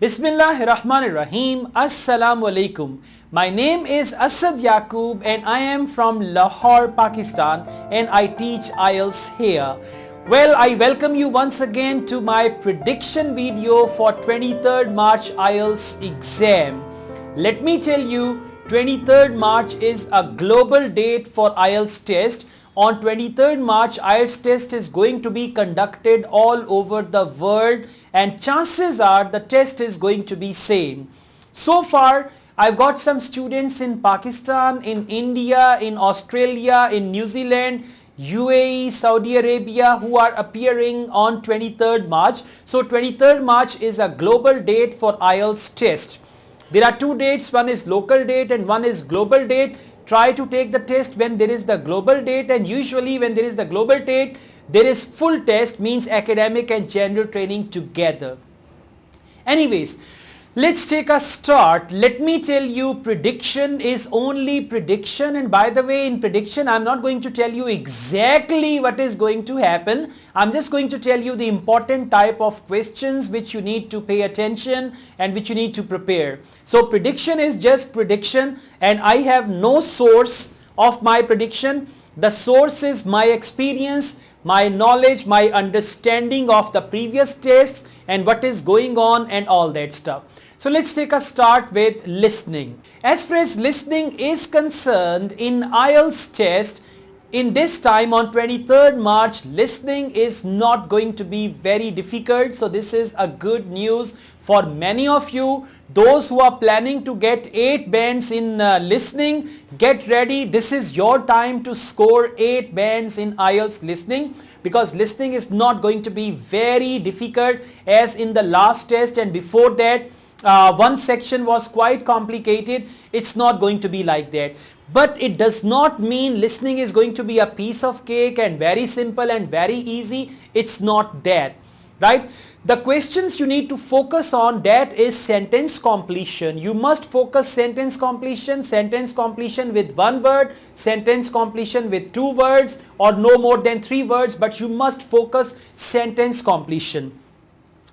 Bismillahirrahmanirrahim. Assalamu alaikum. My name is Asad Yaqub and I am from Lahore, Pakistan, and I teach IELTS here. Well, I welcome you once again to my prediction video for 23rd March IELTS exam. Let me tell you, 23rd March is a global date for IELTS test. On 23rd March, IELTS test is going to be conducted all over the world and chances are the test is going to be same. So far, I've got some students in Pakistan, in India, in Australia, in New Zealand, UAE, Saudi Arabia who are appearing on 23rd March. So 23rd March is a global date for IELTS test. There are two dates, one is local date and one is global date. Try to take the test when there is the global date, and usually when there is the global date, there is full test, means academic and general training together. Anyways, let's take a start. Let me tell you, prediction is only prediction, and by the way, in prediction I'm not going to tell you exactly what is going to happen. I'm just going to tell you the important type of questions which you need to pay attention and which you need to prepare. So prediction is just prediction and I have no source of my prediction. The source is my experience, my knowledge, my understanding of the previous tests and what is going on and all that stuff. So let's take a start with listening. As far as listening is concerned, in IELTS test, in this time on 23rd March, listening is not going to be very difficult. So this is a good news for many of you. Those who are planning to get 8 bands in listening, get ready. This is your time to score 8 bands in IELTS listening, because listening is not going to be very difficult as in the last test, and before that one section was quite complicated. It's not going to be like that. But it does not mean listening is going to be a piece of cake and very simple and very easy. It's not that, right? The questions you need to focus on, that is sentence completion. You must focus sentence completion with one word, sentence completion with 2 words or no more than 3 words, but you must focus sentence completion.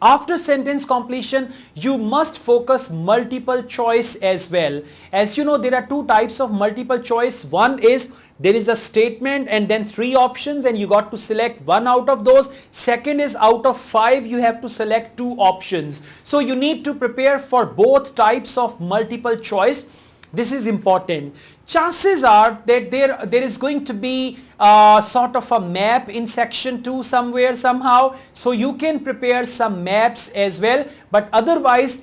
After sentence completion, you must focus multiple choice as well. As you know, there are 2 types of multiple choice. One is there is a statement and then 3 options and you got to select one out of those. Second is out of 5 you have to select 2 options. So you need to prepare for both types of multiple choice. This is important. Chances are that there is going to be sort of a map in section 2 somewhere somehow. So you can prepare some maps as well. But otherwise,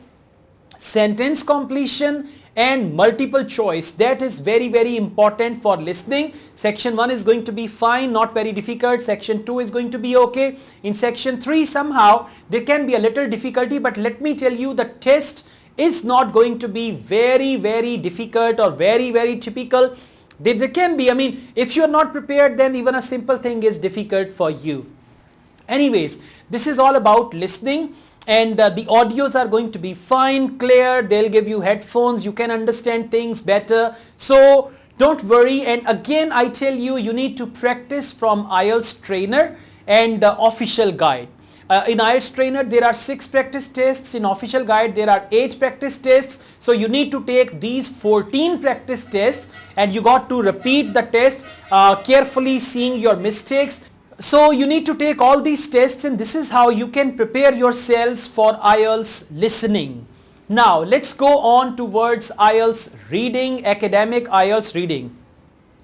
sentence completion and multiple choice, that is very, very important for listening. Section 1 is going to be fine, not very difficult. Section 2 is going to be okay. In section 3 somehow there can be a little difficulty, but let me tell you, the test is not going to be very, very difficult or very, very typical. There can be, I mean, if you are not prepared, then even a simple thing is difficult for you. Anyways, this is all about listening, and the audios are going to be fine, clear. They'll give you headphones, you can understand things better. So don't worry. And again, I tell you, you need to practice from IELTS trainer and official guide. In IELTS trainer there are 6 practice tests, in official guide there are 8 practice tests. So you need to take these 14 practice tests and you got to repeat the test, carefully seeing your mistakes. So you need to take all these tests, and this is how you can prepare yourselves for IELTS listening. Now let's go on towards IELTS reading, academic IELTS reading.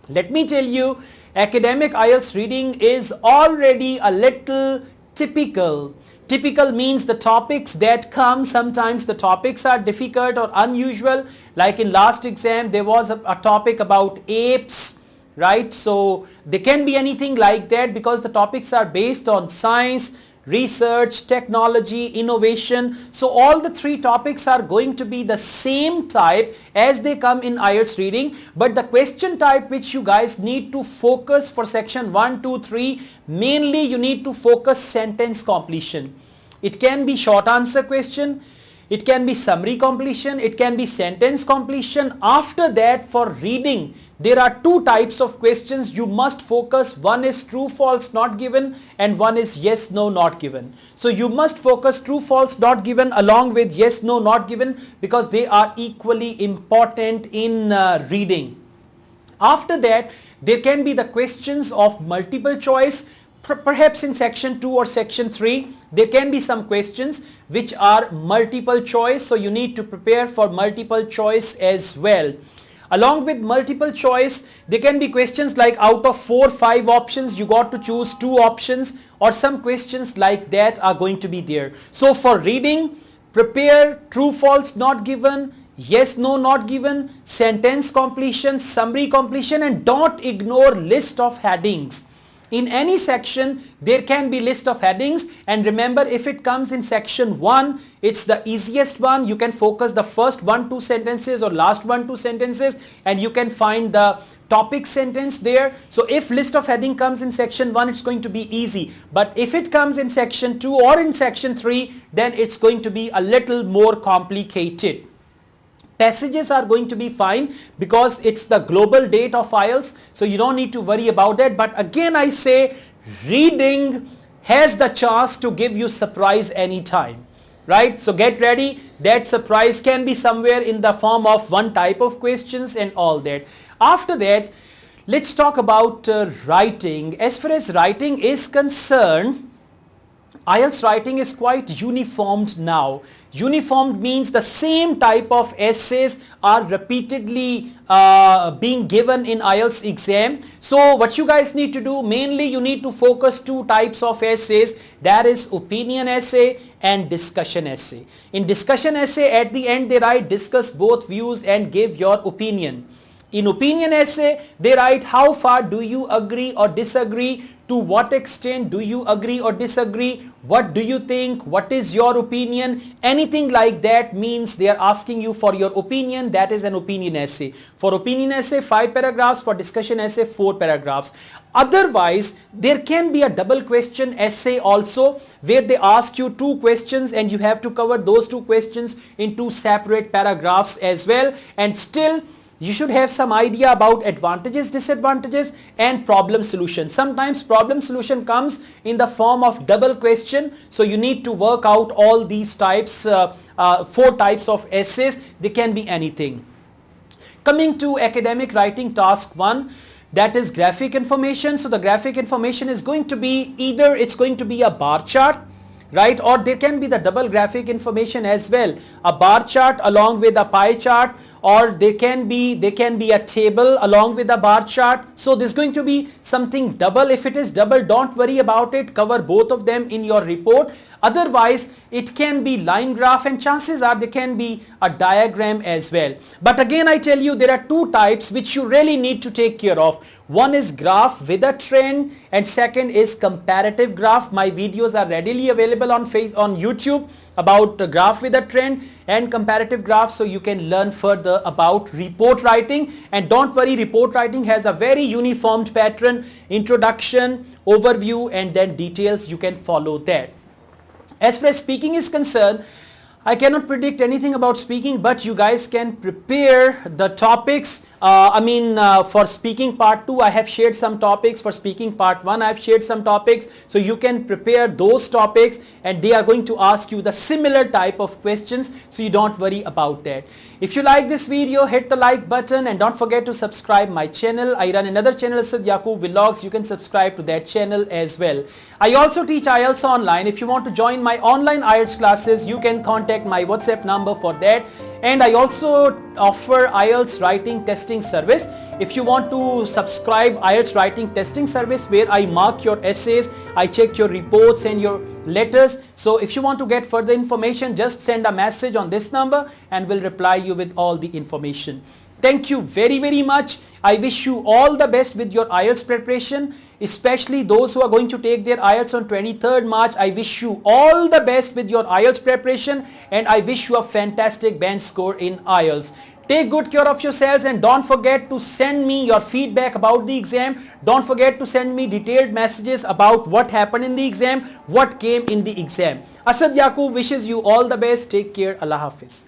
Let me tell you, academic IELTS reading is already a little typical. Typical means the topics that come, sometimes the topics are difficult or unusual. Like in last exam there was a topic about apes, right? So there can be anything like that because the topics are based on science, research, technology, innovation. So all the 3 topics are going to be the same type as they come in IELTS reading, but the question type which you guys need to focus for section 1, 2, 3, mainly you need to focus sentence completion. It can be short answer question, it can be summary completion, it can be sentence completion. After that, for reading, there are two types of questions you must focus. One is true, false, not given, and one is yes, no, not given. So you must focus true, false, not given along with yes, no, not given, because they are equally important in reading. After that, there can be the questions of multiple choice. Perhaps in section 2 or section 3, there can be some questions which are multiple choice. So you need to prepare for multiple choice as well. Along with multiple choice, there can be questions like out of 4-5 options, you got to choose 2 options, or some questions like that are going to be there. So for reading, prepare true, false, not given, yes, no, not given, sentence completion, summary completion, and don't ignore list of headings. In any section, there can be list of headings, and remember, if it comes in section 1, it's the easiest one. You can focus the first 1-2 sentences or last 1-2 sentences, and you can find the topic sentence there. So if list of heading comes in section 1, it's going to be easy. But if it comes in section 2 or in section 3, then it's going to be a little more complicated. Passages are going to be fine because it's the global date of IELTS, so you don't need to worry about that. But again, I say reading has the chance to give you surprise anytime, right? So get ready. That surprise can be somewhere in the form of one type of questions and all that. After that, let's talk about writing. As far as writing is concerned, IELTS writing is quite uniformed now. Uniformed means the same type of essays are repeatedly being given in IELTS exam. So what you guys need to do, mainly you need to focus 2 types of essays, that is opinion essay and discussion essay. In discussion essay, at the end they write discuss both views and give your opinion. In opinion essay, they write how far do you agree or disagree, to what extent do you agree or disagree, what do you think, what is your opinion, anything like that means they are asking you for your opinion. That is an opinion essay. For opinion essay, 5 paragraphs, for discussion essay, 4 paragraphs. Otherwise, there can be a double question essay also, where they ask you 2 questions and you have to cover those 2 questions in 2 separate paragraphs as well, and still you should have some idea about advantages, disadvantages, and problem solution. Sometimes problem solution comes in the form of double question, so you need to work out all these types, 4 types of essays. They can be anything. Coming to academic writing task 1, that is graphic information. So the graphic information is going to be either it's going to be a bar chart, right, or there can be the double graphic information as well, a bar chart along with a pie chart, or they can be a table along with a bar chart. So there's going to be something double. If it is double, don't worry about it, cover both of them in your report. Otherwise, it can be line graph, and chances are there can be a diagram as well. But again, I tell you, there are 2 types which you really need to take care of. One is graph with a trend, and second is comparative graph. My videos are readily available on YouTube about the graph with a trend and comparative graph, so you can learn further about report writing. And don't worry, report writing has a very uniformed pattern: introduction, overview, and then details. You can follow that. As far as speaking is concerned, I cannot predict anything about speaking, but you guys can prepare the topics. For speaking part 2, I have shared some topics. For speaking part 1, I have shared some topics. So you can prepare those topics, and they are going to ask you the similar type of questions. So you don't worry about that. If you like this video, hit the like button, and don't forget to subscribe my channel. I run another channel, Asad Yaqub Vlogs. You can subscribe to that channel as well. I also teach IELTS online. If you want to join my online IELTS classes, you can contact my WhatsApp number for that. And I also offer IELTS writing testing service. If you want to subscribe IELTS writing testing service, where I mark your essays, I check your reports and your letters. So if you want to get further information, just send a message on this number and we'll reply you with all the information. Thank you very, very much. I wish you all the best with your IELTS preparation, especially those who are going to take their IELTS on 23rd March. I wish you all the best with your IELTS preparation, and I wish you a fantastic band score in IELTS. Take good care of yourselves, and don't forget to send me your feedback about the exam. Don't forget to send me detailed messages about what happened in the exam, what came in the exam. Asad Yaqub wishes you all the best. Take care. Allah Hafiz.